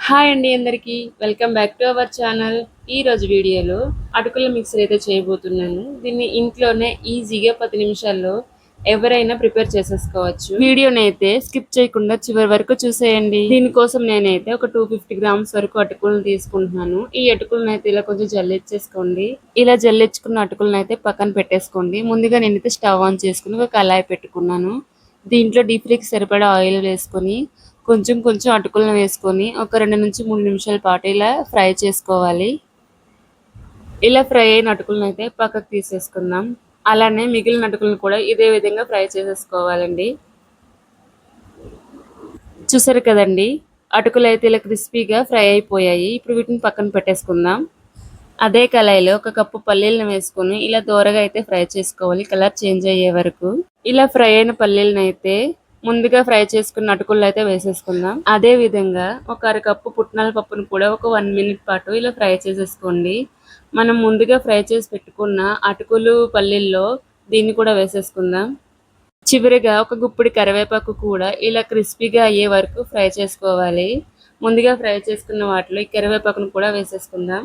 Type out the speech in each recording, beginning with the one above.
Hi అండి అందరికీ welcome back to our channel. ఈ రోజు వీడియోలో అటుకుల మిక్సర్ అయితే చేయబోతున్నాను. దీన్ని ఇంట్లోనే ఈజీగా 10 నిమిషాల్లో ఎవరైనా ప్రిపేర్ చేసేసుకోవచ్చు. వీడియోని అయితే స్కిప్ చేయకుండా చివరి వరకు చూసేయండి. దీనికోసం నేనైతే ఒక 250 గ్రామ్స్ వరకు అటుకులను తీసుకుంటున్నాను. ఈ అటుకులను అయితే ఇలా కొంచెం జల్లించేసుకోండి. ఇలా జల్లించుకున్న అటుకులను అయితే పక్కన పెట్టేసుకోండి. ముందుగా నేనైతే స్టవ్ ఆన్ చేసుకుని ఒక కళాయి పెట్టుకున్నాను. దీంట్లో డీప్ ఫ్రైకి సరిపడా ఆయిల్ వేసుకొని కొంచెం కొంచెం అటుకులను వేసుకొని ఒక 2 నుంచి 3 నిమిషాల పాటు ఇలా ఫ్రై చేసుకోవాలి. ఇలా ఫ్రై అయిన అటుకులను అయితే పక్కకు తీసేసుకుందాం. అలానే మిగిలిన అటుకులను కూడా ఇదే విధంగా ఫ్రై చేసేసుకోవాలండి. చూసారు కదండి, అటుకులు అయితే ఇలా క్రిస్పీగా ఫ్రై అయిపోయాయి. ఇప్పుడు వీటిని పక్కన పెట్టేసుకుందాం. అదే కళాయిలో ఒక కప్పు పల్లీలను వేసుకొని ఇలా దోరగా అయితే ఫ్రై చేసుకోవాలి, కలర్ చేంజ్ అయ్యే వరకు. ఇలా ఫ్రై అయిన పల్లీలను అయితే ముందుగా ఫ్రై చేసుకున్న అటుకుల్లో అయితే వేసేసుకుందాం. అదే విధంగా ఒక అరకప్పు పుట్నాల పప్పును కూడా ఒక 1 మినిట్ పాటు ఇలా ఫ్రై చేసేసుకోండి. మనం ముందుగా ఫ్రై చేసి పెట్టుకున్న అటుకులు పల్లీల్లో దీన్ని కూడా వేసేసుకుందాం. చివరిగా ఒక గుప్పిడి కరివేపాకు కూడా ఇలా క్రిస్పీగా అయ్యే వరకు ఫ్రై చేసుకోవాలి. ముందుగా ఫ్రై చేసుకున్న వాటిలో ఈ కరివేపాకును కూడా వేసేసుకుందాం.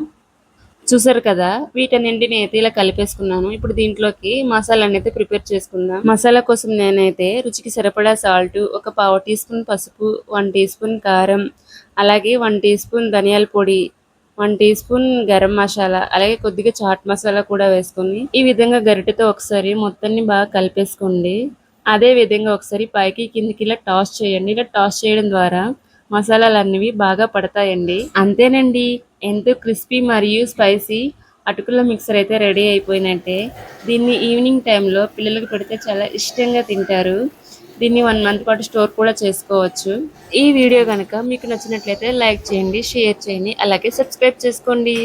చూసారు కదా, వీటన్నింటిని అయితే ఇలా కలిపేసుకున్నాను. ఇప్పుడు దీంట్లోకి మసాలాని అయితే ప్రిపేర్ చేసుకుందాం. మసాలా కోసం నేనైతే రుచికి సరిపడా సాల్ట్, ఒక 1/2 టీ స్పూన్ పసుపు, 1 టీ స్పూన్ కారం, అలాగే 1 టీ స్పూన్ ధనియాల పొడి, 1 టీ స్పూన్ గరం మసాలా, అలాగే కొద్దిగా చాట్ మసాలా కూడా వేసుకొని ఈ విధంగా గరిటెతో ఒకసారి మొత్తాన్ని బాగా కలిపేసుకోండి. అదే విధంగా ఒకసారి పైకి కిందికి ఇలా టాస్ చేయండి. ఇలా టాస్ చేయడం ద్వారా మసాలాలు అన్నవి బాగా పడతాయండి. అంతేనండి, ఎంతో క్రిస్పీ మరియు స్పైసీ అటుకుల మిక్సర్ అయితే రెడీ అయిపోయినట్టే. దీన్ని ఈవినింగ్ టైంలో పిల్లలకు పెడితే చాలా ఇష్టంగా తింటారు. దీన్ని 1 మంత్ పాటు స్టోర్ కూడా చేసుకోవచ్చు. ఈ వీడియో కనుక మీకు నచ్చినట్లయితే లైక్ చేయండి, షేర్ చేయండి, అలాగే సబ్స్క్రైబ్ చేసుకోండి.